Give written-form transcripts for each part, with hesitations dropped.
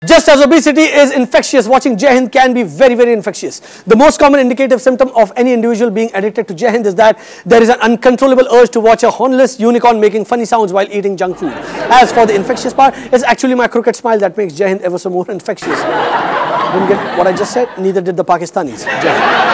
Just as obesity is infectious, watching Jai Hind can be very, very infectious. The most common indicative symptom of any individual being addicted to Jai Hind is that there is an uncontrollable urge to watch a hornless unicorn making funny sounds while eating junk food. As for the infectious part, it's actually my crooked smile that makes Jai Hind ever so more infectious. Didn't get what I just said? Neither did the Pakistanis. Jai Hind.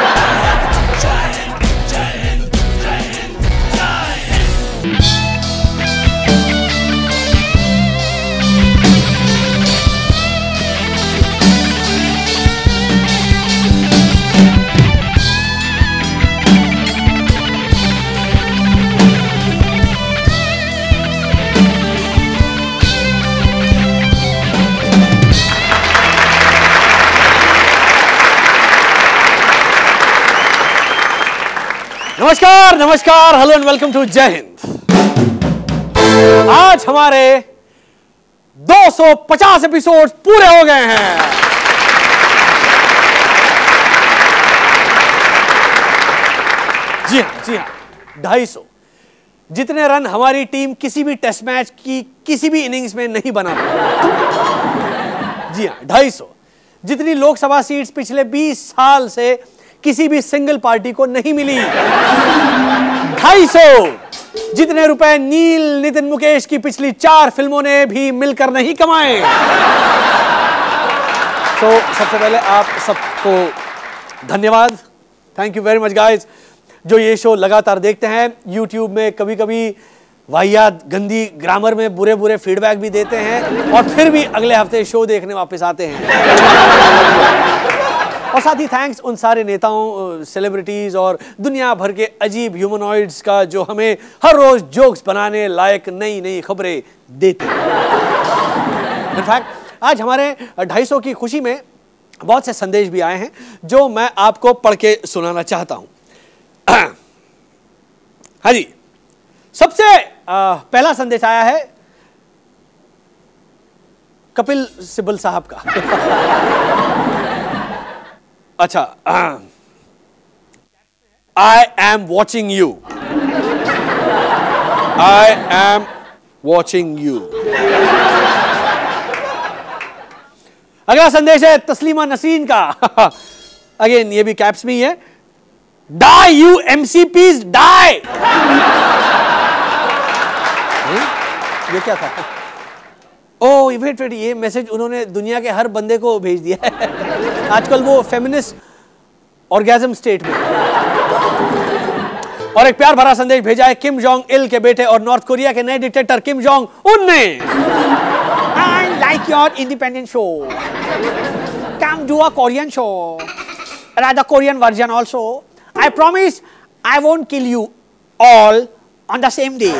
नमस्कार नमस्कार, hello and welcome to जय हिंद। आज हमारे 250 episode पूरे हो गए हैं। जी हाँ 250। जितने रन हमारी टीम किसी भी टेस्ट मैच की किसी भी इनिंग्स में नहीं बना पाई। जी हाँ 250। जितनी लोकसभा सीट्स पिछले 20 साल से किसी भी सिंगल पार्टी को नहीं मिली। 250। जितने रुपए नील, नितिन, मुकेश की पिछली 4 फिल्मों ने भी मिलकर नहीं कमाए। तो सबसे पहले आप सबको धन्यवाद, thank you very much guys, जो ये शो लगातार देखते हैं। YouTube में कभी कभी वाहियात गंदी ग्रामर में बुरे बुरे फीडबैक भी देते हैं और फिर भी अगले हफ्ते शो देखने वापस आते हैं। और साथ ही थैंक्स उन सारे नेताओं, सेलिब्रिटीज और दुनिया भर के अजीब ह्यूमनॉइड्स का जो हमें हर रोज जोक्स बनाने लायक नई नई खबरें देते हैं। इनफैक्ट आज हमारे 250 की खुशी में बहुत से संदेश भी आए हैं जो मैं आपको पढ़ के सुनाना चाहता हूं। हाँ जी, सबसे पहला संदेश आया है कपिल सिब्बल साहब का। अच्छा, I am watching you. I am watching you. अगला संदेश है तस्लीमा नसीन का। अगेन ये भी कैप्स में ही है। Die you MCPs die. ये क्या था? ओह वेट, ये मैसेज उन्होंने दुनिया के हर बंदे को भेज दिया है। आजकल वो फेमिनिस्ट ऑर्गेज्म स्टेट में। और एक प्यार भरा संदेश भेजा है किम जोंग इल के बेटे और नॉर्थ कोरिया के नए डिक्टेटर किम जोंग उन ने। I like your independent show, come do a Korean show, rather Korean version also. I promise I won't kill you all on the same day.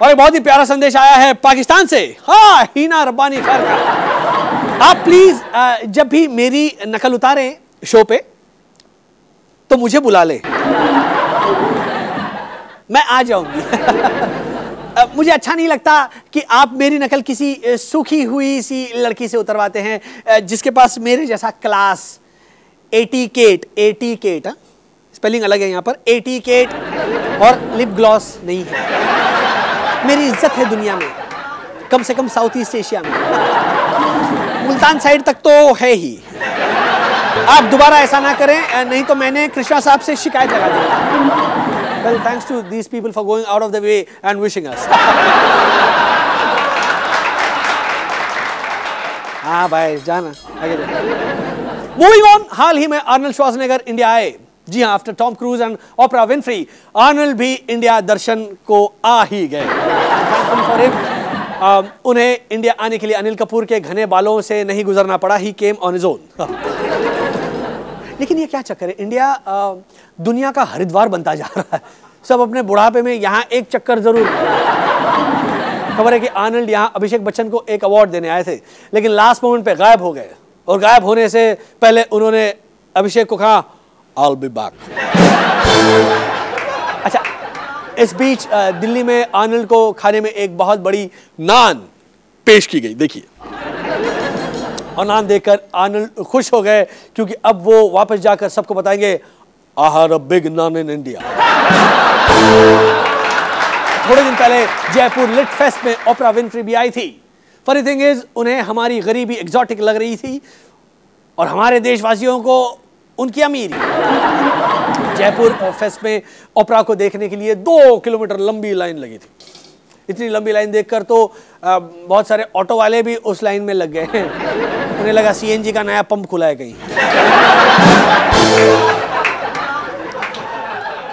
और एक बहुत ही प्यारा संदेश आया है पाकिस्तान से। हाँ, हीना रब्बानी खैर का। आप प्लीज जब भी मेरी नकल उतारें शो पे तो मुझे बुला ले, मैं आ जाऊंगी। मुझे अच्छा नहीं लगता कि आप मेरी नकल किसी सूखी हुई सी लड़की से उतरवाते हैं जिसके पास मेरे जैसा क्लास एटिकेट, स्पेलिंग अलग है यहाँ पर, एटिकेट और लिप ग्लॉस नहीं है। मेरी इज्जत है दुनिया में, कम से कम साउथ ईस्ट एशिया में, मुल्तान साइड तक तो है ही। आप दोबारा ऐसा ना करें, नहीं तो मैंने कृष्णा साहब से शिकायत लगा दी। Well, thanks to these people for going out of the way and wishing us. हाँ भाई जाना आगे जाना। मूविंग ऑन, हाल ही में आर्नल्ड श्वार्ज़नेगर इंडिया आए। जी हाँ, after Tom cruise and opener Winfrey, Arnold भी इंडिया दर्शन को आ ही गए। उन्हें इंडिया आने के लिए अनिल कपूर के घने बालों से नहीं गुजरना पड़ा, ही केम ऑन हिज ओन। लेकिन ये क्या चक्कर है, इंडिया दुनिया का हरिद्वार बनता जा रहा है। सब अपने बुढ़ापे में यहाँ एक चक्कर जरूर। खबर है कि आर्नल्ड यहाँ अभिषेक बच्चन को एक अवार्ड देने आए थे, लेकिन लास्ट मोमेंट पे गायब हो गए। और गायब होने से पहले उन्होंने अभिषेक को कहा I'll be back. अच्छा, इस बीच दिल्ली में आर्नल्ड को खाने में एक बहुत बड़ी नान पेश की गई, देखिए। और नान देखकर आर्नल्ड खुश हो गए क्योंकि अब वो वापस जाकर सबको बताएंगे I had a big naan in India. थोड़े दिन पहले जयपुर लिट फेस्ट में ओपरा विनफ्री भी आई थी। फनी थिंग इज, उन्हें हमारी गरीबी एग्जॉटिक लग रही थी और हमारे देशवासियों को उनकी अमीरी। जयपुर फेस्ट में ओपरा को देखने के लिए 2 किलोमीटर लंबी लाइन लगी थी। इतनी लंबी लाइन देखकर तो बहुत सारे ऑटो वाले भी उस लाइन में लग गए हैं। उन्हें लगा सीएनजी का नया पंप खुला है कहीं।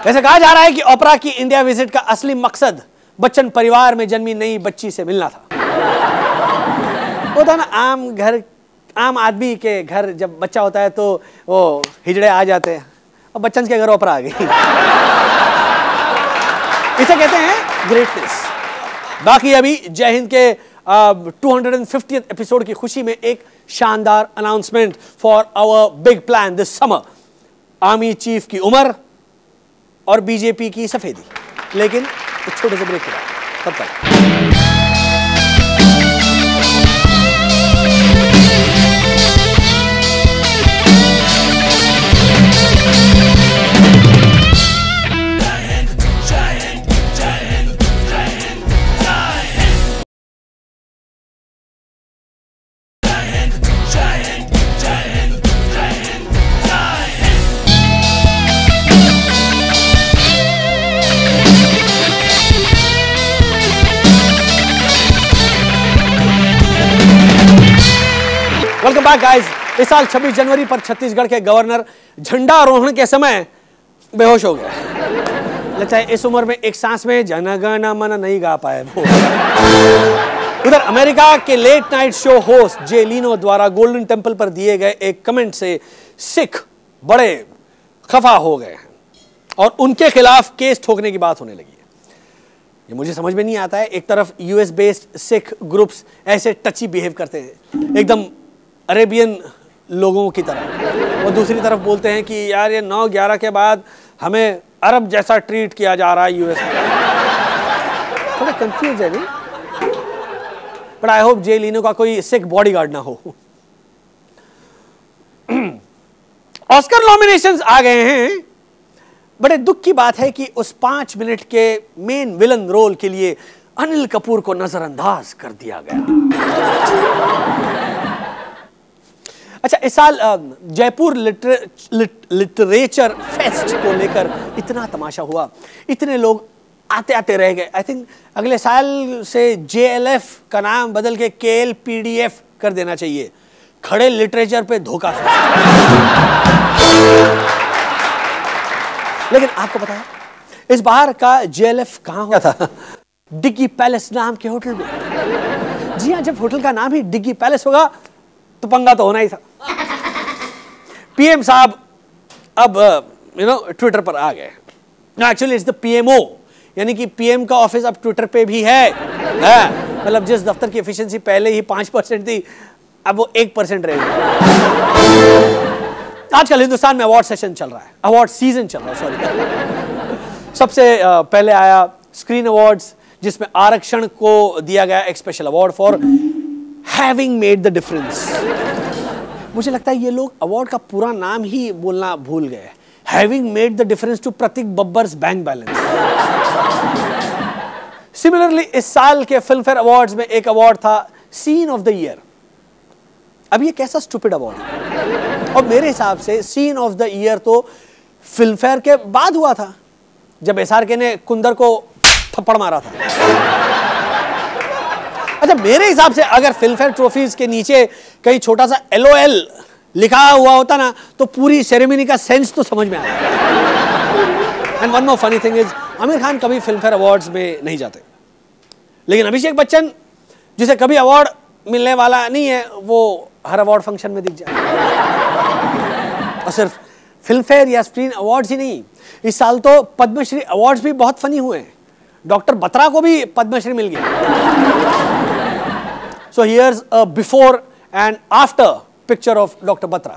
वैसे कहा जा रहा है कि ओपरा की इंडिया विजिट का असली मकसद बच्चन परिवार में जन्मी नई बच्ची से मिलना था। होता ना आम आदमी के घर जब बच्चा होता है तो वो हिजड़े आ जाते हैं, और बच्चन के घर ओपरा आ गई। इसे कहते हैं ग्रेटनेस। बाकी अभी जय हिंद के 250th एपिसोड की खुशी में एक शानदार announcement for our big plan this summer. Army chief की उम्र और बीजेपी की सफेदी। लेकिन एक छोटे से ब्रेक के बाद, तब तक वेलकम बैक गाइस। इस साल 26 जनवरी पर छत्तीसगढ़ के गवर्नर झंडारोहण के समय बेहोश हो गए। लगता है इस उम्र में एक सांस में जन गण मन नहीं गा पाए वो। उधर अमेरिका के लेट नाइट शो होस्ट जे लीनो द्वारा गोल्डन टेम्पल पर दिए गए एक कमेंट से सिख बड़े खफा हो गए हैं और उनके खिलाफ केस ठोकने की बात होने लगी है। ये मुझे समझ में नहीं आता है। एक तरफ यूएस बेस्ड सिख ग्रुप्स ऐसे टची बिहेव करते हैं एकदम अरेबियन लोगों की तरह, वो दूसरी तरफ बोलते हैं कि यार ये 9/11 के बाद हमें अरब जैसा ट्रीट किया जा रहा है यूएस में। थोड़ा कंफ्यूज है नहीं, बट आई होप जे लीनो का कोई सिख बॉडीगार्ड ना हो। ऑस्कर नॉमिनेशंस आ गए हैं। बड़े दुख की बात है कि उस 5 मिनट के मेन विलन रोल के लिए अनिल कपूर को नजरअंदाज कर दिया गया। अच्छा, इस साल जयपुर लिटरेचर फेस्ट को लेकर इतना तमाशा हुआ, इतने लोग आते आते रह गए। आई थिंक अगले साल से JLF का नाम बदल के KLPDF कर देना चाहिए, खड़े लिटरेचर पे धोखा। लेकिन आपको पता है इस बार का JLF कहां हुआ था? डिग्गी पैलेस नाम के होटल में। जी हाँ, जब होटल का नाम ही डिग्गी पैलेस होगा तो पंगा तो होना ही था। पीएम साहब अब ट्विटर पर आ गए। एक्चुअली इट्स द PMO, यानी कि पीएम का ऑफिस अब ट्विटर पे भी है। मतलब जिस दफ्तर की एफिशिएंसी पहले ही 5% थी, अब वो 1% रह गई। आजकल हिंदुस्तान में अवार्ड सेशन चल रहा है, अवार्ड सीजन चल रहा है, सॉरी। सबसे पहले आया स्क्रीन अवार्ड्स, जिसमें आरक्षण को दिया गया एक special award for having made the difference. मुझे लगता है ये लोग अवार्ड का पूरा नाम ही बोलना भूल गए। Having made the difference to Prateek Babbar's bank balance. Similarly इस साल के फिल्म फेयर अवार्ड्स में एक अवार्ड था सीन ऑफ द ईयर। अब ये कैसा स्टूपिड अवार्ड है? और मेरे हिसाब से सीन ऑफ द ईयर तो फिल्म फेयर के बाद हुआ था, जब SRK ने कुंदर को थप्पड़ मारा था। अच्छा, मेरे हिसाब से अगर फिल्म फेयर ट्रॉफीज के नीचे कहीं छोटा सा LOL लिखा हुआ होता ना, तो पूरी सेरेमनी का सेंस तो समझ में आता। And one more funny thing is, Aamir Khan कभी फिल्म फेयर अवार्ड्स में नहीं जाते, लेकिन अभिषेक बच्चन, जिसे कभी अवार्ड मिलने वाला नहीं है, वो हर अवार्ड फंक्शन में दिख जाए। और सिर्फ फिल्म फेयर या स्क्रीन अवार्ड्स ही नहीं, इस साल तो पद्मश्री अवार्ड्स भी बहुत फनी हुए हैं। डॉक्टर बत्रा को भी पद्मश्री मिल गया। So here's a before and after picture of Dr. Batra.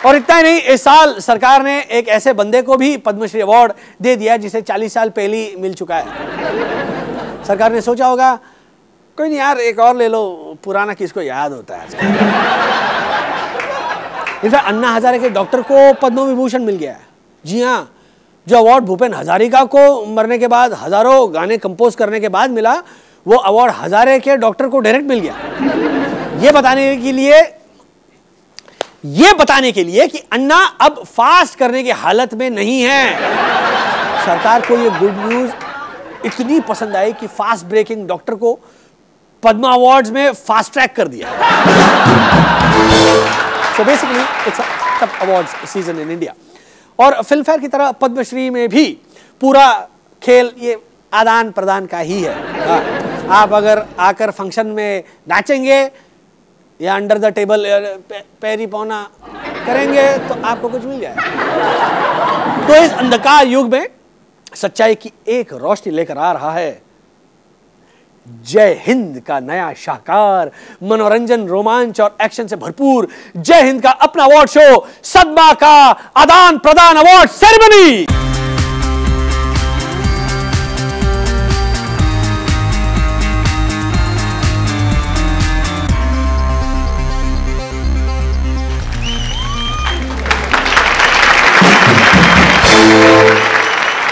और इतना ही नहीं, इस साल सरकार ने एक ऐसे बंदे को भी पद्मश्री अवार्ड दे दिया जिसे 40 साल पहले ही मिल चुका है। सरकार ने सोचा होगा कोई नहीं यार, एक और ले लो, पुराना किसको याद होता है। इनफैक्ट अन्ना हजारे के डॉक्टर को पद्म विभूषण मिल गया है। जी हाँ, जो अवार्ड भूपेन हजारिका को मरने के बाद हजारों गाने कंपोज करने के बाद मिला, वो अवार्ड हजारे के डॉक्टर को डायरेक्ट मिल गया। ये बताने के लिए कि अन्ना अब फास्ट करने की हालत में नहीं है। सरकार को ये गुड न्यूज इतनी पसंद आई कि फास्ट ब्रेकिंग डॉक्टर को पद्मा अवार्ड्स में फास्ट ट्रैक कर दिया। So basically it's a top awards season in India. और फिल्म फेयर की तरह पद्मश्री में भी पूरा खेल ये आदान प्रदान का ही है। आप अगर आकर फंक्शन में नाचेंगे या अंडर द टेबल पैरी पौना करेंगे तो आपको कुछ मिल जाएगा। तो इस अंधकार युग में सच्चाई की एक रोशनी लेकर आ रहा है जय हिंद का नया शाहकार, मनोरंजन, रोमांच और एक्शन से भरपूर जय हिंद का अपना अवार्ड शो, सदमा का आदान प्रदान अवार्ड सेरेमनी।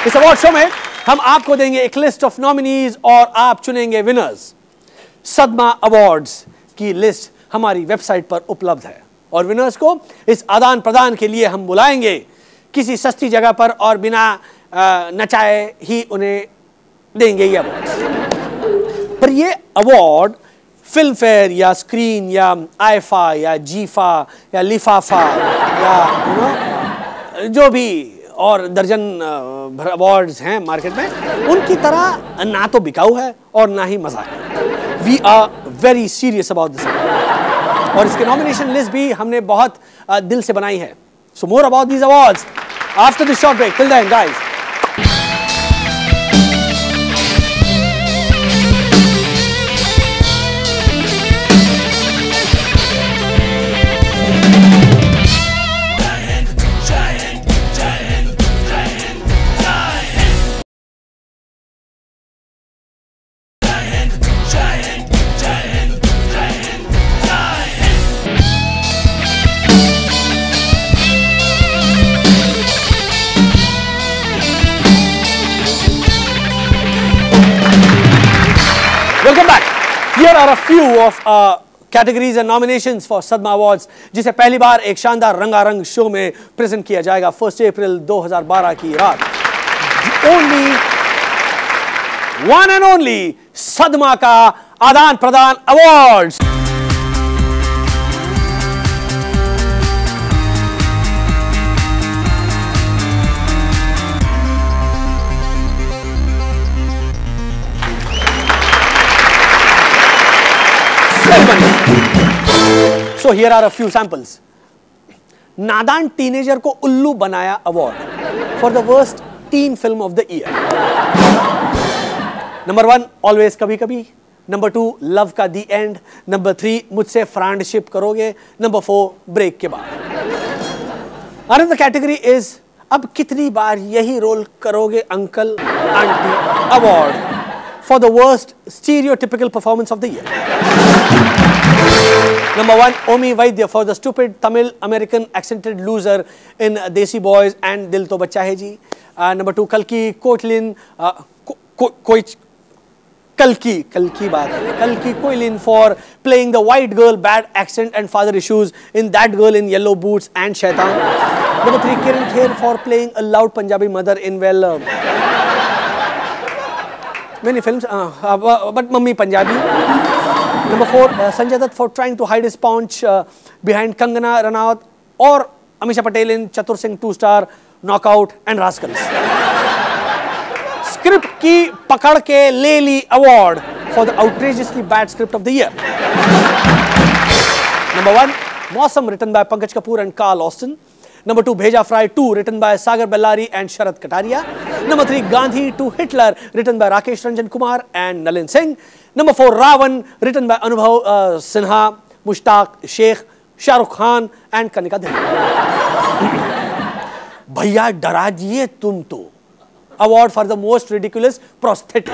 इस अवार्ड शो में हम आपको देंगे एक लिस्ट ऑफ नॉमिनीज और आप चुनेंगे विनर्स। सदमा अवार्ड्स की लिस्ट हमारी वेबसाइट पर उपलब्ध है और विनर्स को इस आदान प्रदान के लिए हम बुलाएंगे किसी सस्ती जगह पर और बिना नचाए ही उन्हें देंगे ये अवार्ड। पर ये अवार्ड फिल्म फेयर या स्क्रीन या आईफा या जीफा या लिफाफा या जो भी और दर्जन अवार्ड्स हैं मार्केट में, उनकी तरह ना तो बिकाऊ है और ना ही मजाक है। We are very serious about this और इसके नॉमिनेशन लिस्ट भी हमने बहुत दिल से बनाई है। So more about these awards after this short break. Till then guys, welcome back. Here are a few of categories and nominations for Sadma Awards, जिसे पहली बार एक शानदार रंगारंग शो में प्रेजेंट किया जाएगा 1 अप्रैल 2012 की रात। The only one and only सदमा का आदान प्रदान awards. So here are a few samples. नादान टीनेजर को उल्लू बनाया award for the worst tin film of the year. Number 1 always कभी कभी, नंबर 2 लव का दी एंड, नंबर 3 मुझसे फ्रेंडशिप करोगे, नंबर 4 ब्रेक के बाद। अनदर कैटेगरी इज अब कितनी बार यही रोल करोगे uncle aunty award for the worst stereotypical performance of the year. Number 1 Omi Vaidya for the stupid Tamil American accented loser in Desi Boys and Dil To Bachcha Hai Ji. Number 2 Kalki Koitlin Koilin for playing the white girl, bad accent and father issues in That Girl in Yellow Boots and Shaitan. Number 3 Kiran Kher for playing a loud Punjabi mother in many films, but Mummy Punjabi. Number 4 Sanjay Dutt for trying to hide his paunch behind Kangana Ranaut or Amisha Patel in Chatur Singh 2-star Knockout and Rascals. Script की पकड़ के ले ली award for the outrageously bad script of the year. Number 1 Mausam written by Pankaj Kapoor and Carl Austin. Number 2 Bheja Fry 2 written by Sagar Bellari and Sharat Kataria. Number 3 Gandhi to Hitler written by Rakesh Ranjan Kumar and Nalin Singh. Number 4 Ravan written by Anubhav Sinha, Mushtaq Sheikh, Shah Rukh Khan and Kanika Dillon. भैया डरा दिए तुम तो। Award for the most ridiculous prosthetic.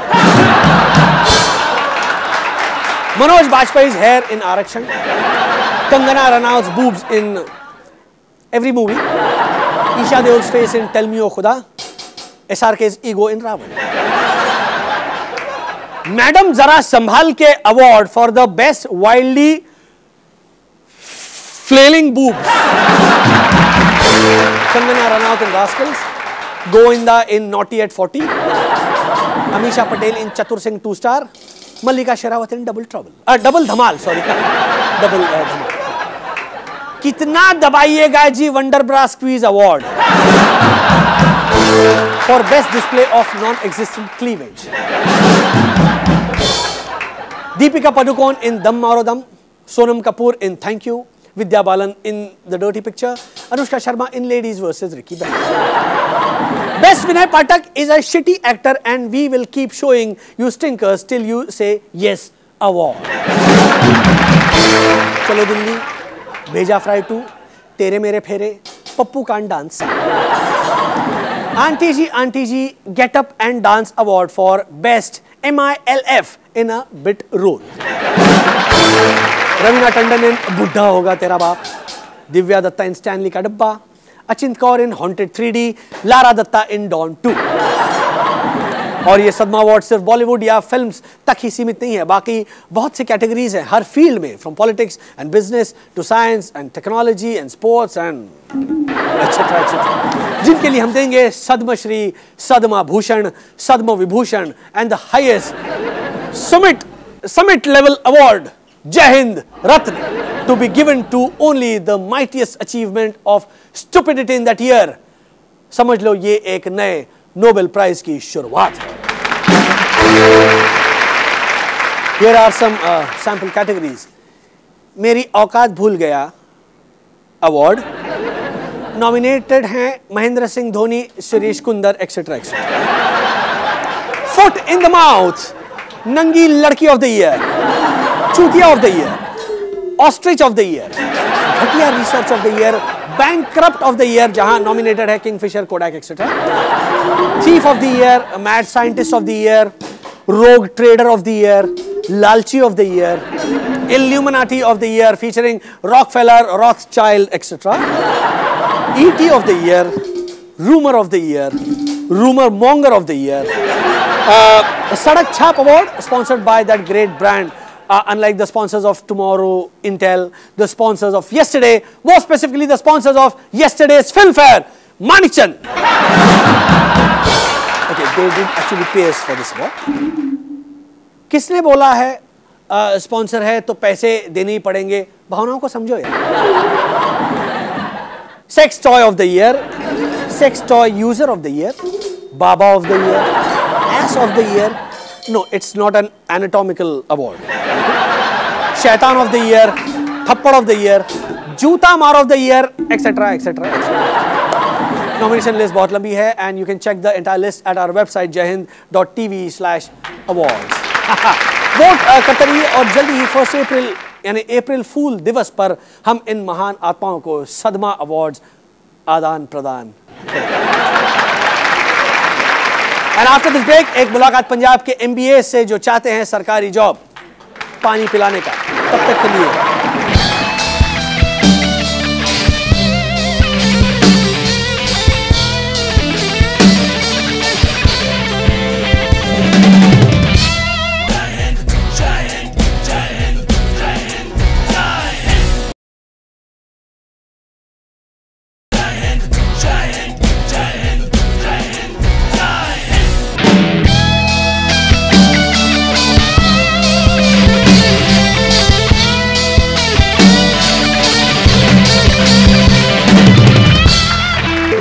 Manoj Bajpayee's hair in Arakshan. Kangana Ranaut's boobs in every movie. Isha Deol's face in Tell Me O Khuda. SRK's ego in Ravan. Madam Zara Sambhal ke award for the best wildly flailing boobs. Kangana Ranaut in Rascals. Govinda in Naughty at 40. Amisha Patel in Chatur Singh 2-star. Mallika Sherawat in Double Trouble. Double Dhamal, sorry. Double Dhamal. कितना दबाइएगा जी Wonderbra squeeze award for best display of non existent cleavage. Deepika Padukone in Dum Maaro Dum. Sonam Kapoor in thank you. Vidya Balan in the dirty picture. Anushka Sharma in ladies versus Ricky बैंक. Best Vinay Pathak is a shitty actor and we will keep showing you stinkers till you say yes award. Chalo Delhi. Bheja Fry 2. Tere Mere Phere. Pappu can't dance. Aunty ji get up and dance award for best MILF in a bit role. Raveena Tandon in Buddha Hoga तेरा बाप. दिव्या दत्ता इन Stanley का डब्बा. अचिंत कौर इन haunted 3D. Lara Dutta इन don 2. और ये सदमा award सिर्फ बॉलीवुड या films तक ही सीमित नहीं है, बाकी बहुत सी कैटेगरीज हैं हर फील्ड में, from politics and business to science and technology and sports and etcetera, जिनके लिए हम देंगे सद्मश्री, सदमा भूषण, सदमा विभूषण and the highest summit level award, Jai Hind Ratna, to be given to only the mightiest achievement of stupidity in that year. समझ लो ये एक नए नोबेल प्राइज की शुरुआत है. Here are some sample categories. मेरी औकात भूल गया अवार्ड. नॉमिनेटेड हैं Mahendra Singh Dhoni, Suresh Kundar etcetera etcetera. Foot in the mouth, नंगी लड़की ऑफ द ईयर, चूतिया of the year, ostrich of the year, घटिया research of the year, bankrupt of the year जहां नॉमिनेटेड है Kingfisher, Kodak etcetera. Thief of the year, mad scientist of the year, rogue trader of the year, लालची of the year, Illuminati of the year featuring Rockefeller, Rothschild etcetera. ET of the year, rumor of the year, rumor monger of the year. Sadak Chhap award sponsored by that great brand. Unlike the sponsors of tomorrow, Intel, the sponsors of yesterday, more specifically the sponsors of yesterday's Filmfare, Manikchand. Okay, they did actually pay us for this award. किसने बोला है sponsor है तो पैसे देने ही पड़ेंगे? भावनाओं को समझो यार. Sex toy of the year, sex toy user of the year, Baba of the year, ass of the year. No, it's not an anatomical award. Shaitan of the year, Thappad of the year, Juta Mar of the year, etc. etc. etc. Nomination list बहुत लंबी है and you can check the entire list at our website jaihind.tv/awards. Vote करते रहिए और जल्दी ही 1 अप्रैल यानी अप्रैल फूल दिवस पर हम इन महान आत्माओं को सदमा अवार्ड्स आदान प्रदान करेंगे. एंड आफ्टर दिस ब्रेक एक मुलाकात पंजाब के MBA से जो चाहते हैं सरकारी जॉब पानी पिलाने का. तब तक के लिए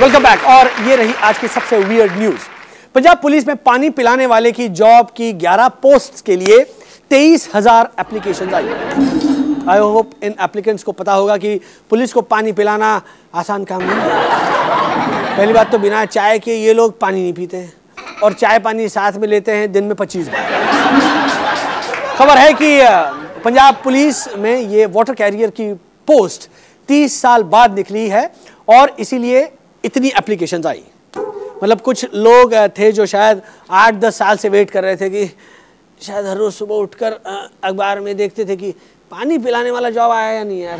वेलकम बैक. और ये रही आज की सबसे वियर्ड न्यूज. पंजाब पुलिस में पानी पिलाने वाले की जॉब की 11 पोस्ट्स के लिए 23,000 applications I. I hope in applicants को पता होगा कि पुलिस को पानी पिलाना आसान काम नहीं है. पहली बात तो बिना चाय के ये लोग पानी नहीं पीते हैं और चाय पानी साथ में लेते हैं दिन में 25 बार. खबर है कि पंजाब पुलिस में ये वाटर कैरियर की पोस्ट 30 साल बाद निकली है और इसीलिए इतनी एप्लीकेशंस आई. मतलब कुछ लोग थे जो शायद 8-10 साल से वेट कर रहे थे कि शायद हर रोज सुबह उठकर अखबार में देखते थे कि पानी पिलाने वाला जॉब आया या नहीं यार.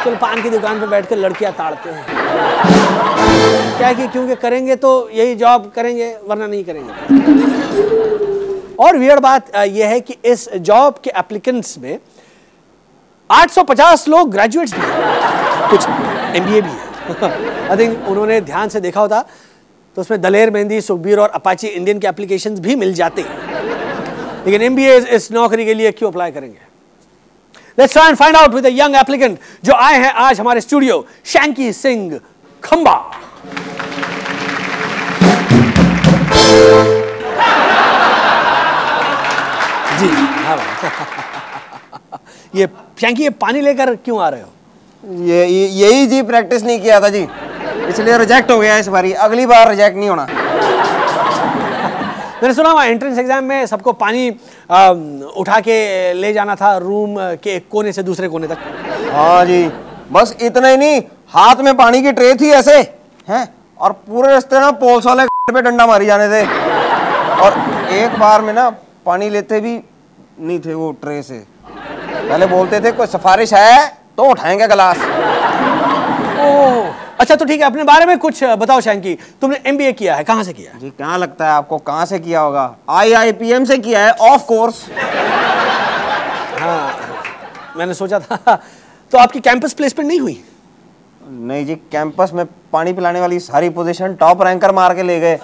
चलो पान की दुकान पे बैठकर लड़कियां ताड़ते हैं। क्या कि क्योंकि करेंगे तो यही जॉब करेंगे, वरना नहीं करेंगे। और वियर्ड बात यह है कि इस जॉब के एप्लीकेंट्स में 850 लोग ग्रेजुएट्स भी हैं, कुछ MBA भी है। आई थिंक उन्होंने ध्यान से देखा होता तो उसमें दलेर मेहंदी, सुखबीर और अपाची इंडियन के एप्लीकेशंस भी मिल जाते हैं, लेकिन MBA इस नौकरी के लिए क्यों अप्लाई करेंगे? Let's try and find out with a young applicant जो आए हैं आज हमारे स्टूडियो, शैंकी सिंह खंबा। जी हाँ ये शैंकी, ये पानी लेकर क्यों आ रहे हो? यही जी प्रैक्टिस नहीं किया था जी, इसलिए रिजेक्ट हो गया इस बारी, अगली बार रिजेक्ट नहीं होना। मैंने सुना वहाँ एंट्रेंस एग्जाम में सबको पानी उठा के ले जाना था रूम के एक कोने से दूसरे कोने तक। हाँ जी, बस इतना ही नहीं, हाथ में पानी की ट्रे थी ऐसे हैं, और पूरे रास्ते ना पुलिस वाले पे डंडा मारी जाने थे, और एक बार में ना पानी लेते भी नहीं थे वो ट्रे से, पहले बोलते थे कोई सिफारिश है तो उठाएंगे गिलास। ओह अच्छा, तो ठीक है, अपने बारे में कुछ बताओ शैंकी, तुमने MBA किया है, कहाँ से किया है? जी क्या लगता है आपको कहाँ से किया होगा? IIPM से किया है, ऑफ कोर्स। हाँ मैंने सोचा था। तो आपकी कैंपस प्लेसमेंट नहीं हुई? नहीं जी, कैंपस में पानी पिलाने वाली सारी पोजीशन टॉप रैंकर मार के ले गए।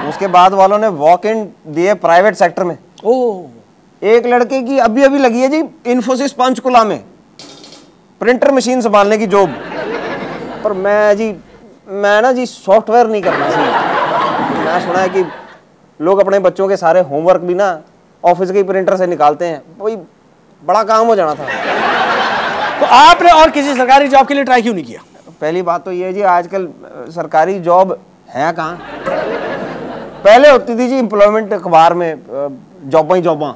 उसके बाद वालों ने वॉक इन दिए प्राइवेट सेक्टर में। ओह, एक लड़के की अभी अभी लगी है जी इन्फोसिस पंचकुला में, प्रिंटर मशीन संभालने की जॉब। पर मैं ना जी सॉफ्टवेयर नहीं करना चाहिए। मैं सुना है कि लोग अपने बच्चों के सारे होमवर्क भी ना ऑफिस के प्रिंटर से निकालते हैं, वही बड़ा काम हो जाना था। तो आपने और किसी सरकारी जॉब के लिए ट्राई क्यों नहीं किया? पहली बात तो ये जी, आजकल सरकारी जॉब है कहाँ। पहले होती थी जी एम्प्लॉयमेंट अखबार में जॉबां।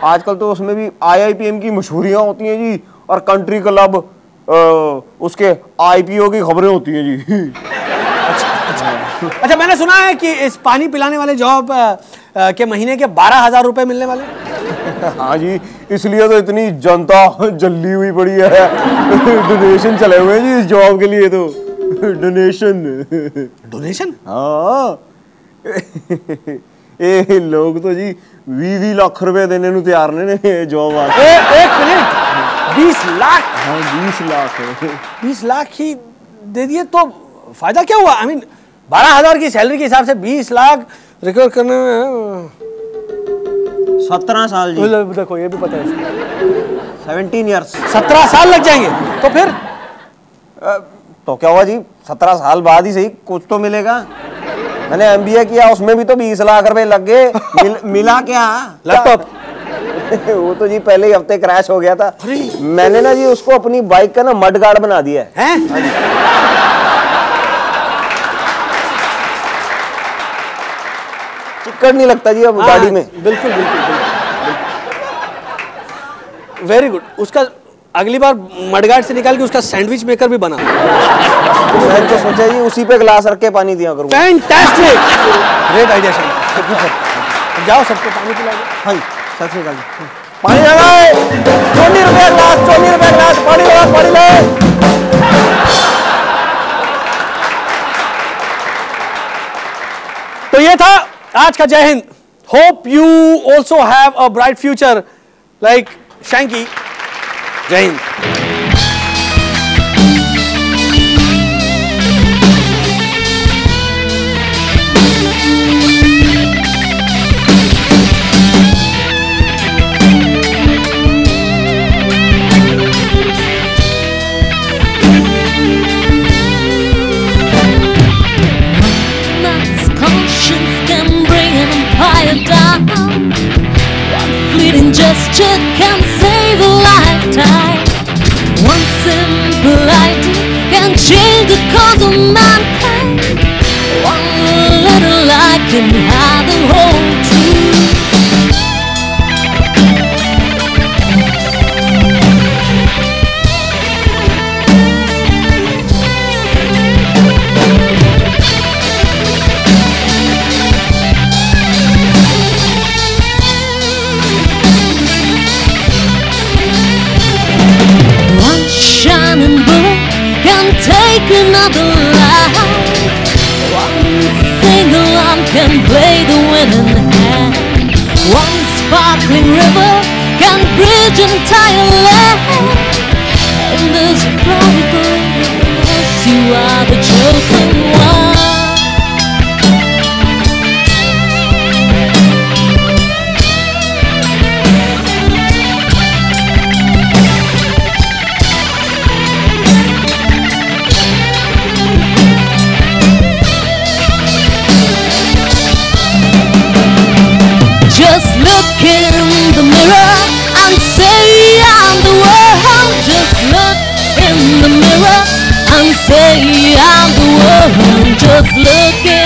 आजकल तो उसमें भी IIPM की मशहूरियाँ होती हैं जी, और कंट्री क्लब उसके IPO की खबरें होती हैं जी। अच्छा, मैंने सुना है कि इस पानी पिलाने वाले जॉब के महीने के 12,000 रुपए मिलने वाले। हाँ जी, इसलिए तो इतनी जनता जल्दी हुई पड़ी है। डोनेशन चले हुए हैं जी इस जॉब के लिए तो। डोनेशन? हाँ। लोग तो जी 20 लाख रुपए देने को तैयार ने जॉब वास्ते। एक मिनट, 20 लाख? हाँ 20 लाख। 20 लाख ही दे दिए तो फायदा क्या हुआ? I mean 12,000 की सैलरी के हिसाब से 20 लाख रिकवर करने में 17 साल जी। देखो ये भी पता है, 17 ईयर्स। 17 साल लग जाएंगे तो फिर तो क्या हुआ जी, 17 साल बाद ही सही कुछ तो मिलेगा। मैंने MBA किया, उसमें भी तो 20 लाख रुपए लग गए। मिला क्या? लैपटॉप। वो तो जी पहले ही हफ्ते क्रैश हो गया था। मैंने ना जी उसको अपनी बाइक का ना मड गार्ड बना दिया है। चिक्कड़ नहीं लगता जी अब गाड़ी में। बिल्कुल बिल्कुल। Very good. उसका अगली बार मडगार्ड से निकाल के उसका सैंडविच मेकर भी बना। मैं तो सोचा जी उसी पे ग्लास रख के पानी दिया करूँ। Fantastic, great idea Shanky. जाओ सबको पानी पिलाओ। हाँ जी, सत श्री अकाल जी। पानी लगाए, 24 रुपए ग्लास, 24 रुपए ग्लास, पानी लगा, पानी ले। तो ये था आज का जय Hind. Hope you also have a bright future like Shanky. जय Hind. Gesture can save a lifetime. another line. One single arm can play the winning hand. One sparkling river can bridge entire land. In this prodigal race, you are the chosen one. Just look in the mirror and say I'm the one. Just look in the mirror and say I'm the one. Just look in